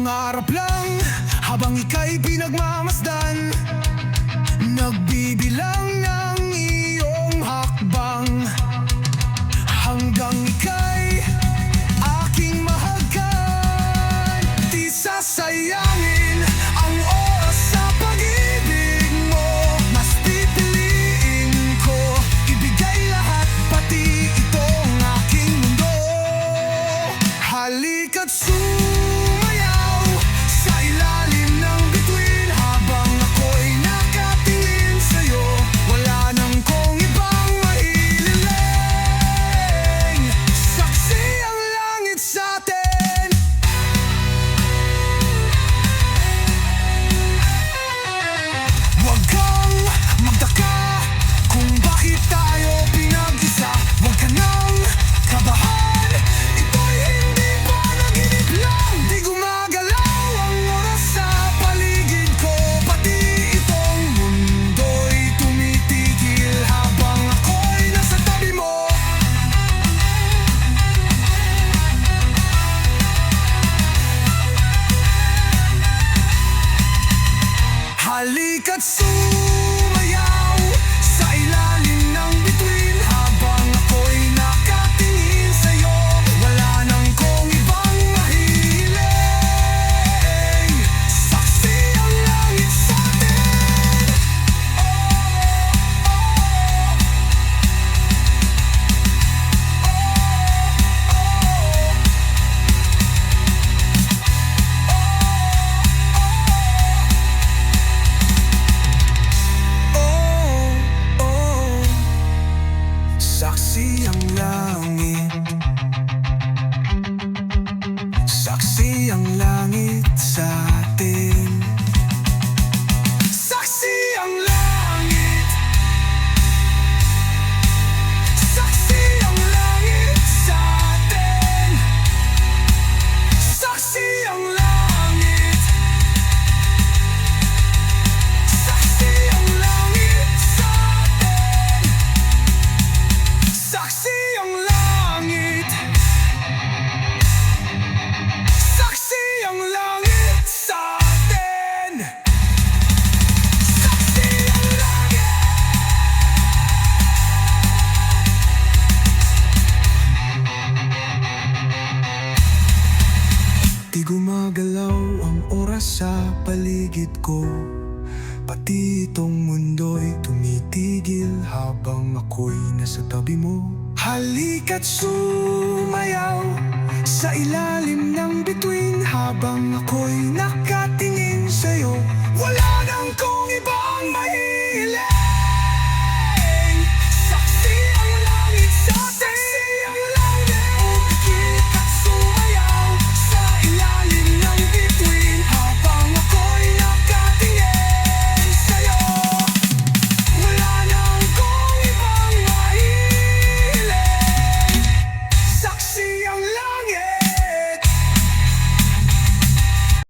pangarap lang habang ika'y pinagmamasdan. Nagbibilang ng iyong hakbang hanggang ika'y aking mahagkan. Di sasayangin ang oras sa pag-ibig mo. Mas pipiliin ko ibigay lahat, pati itong aking mundo. Halika't sumayaw sa ilalim ng bituin habang ako'y nakatingin sa'yo. Wala nang kong ibang maililing, saksi ang langit sa'tin. Huwag kang magtaka kung bakit tayo pinag-isa. Huwag ka nang kabahan, ito'y hindi panaginip lang. Di gumagalaw ang oras sa paligid ko, pati itong mundo'y tumitigil habang ako'y nasa tabi mo. Halika't sumayaw sa ilalim ng bituin habang ako'y nakatingin sa'yo. Wala nang kong ibang mahihiling, saksi ang langit sa'tin. Saksi ang langit, saksi ang langit sa atin. Saksi ang langit, saksi ang langit sa atin. Saksi ang langit, saksi ang langit sa atin. Saksi ang langit, saksi ang langit sa atin. Saksi ang langit. Di gumagalaw ang oras sa paligid ko, pati itong mundo'y tumitigil habang ako'y nasa tabi mo. Halika't sumayaw sa ilalim ng bituin habang ako'y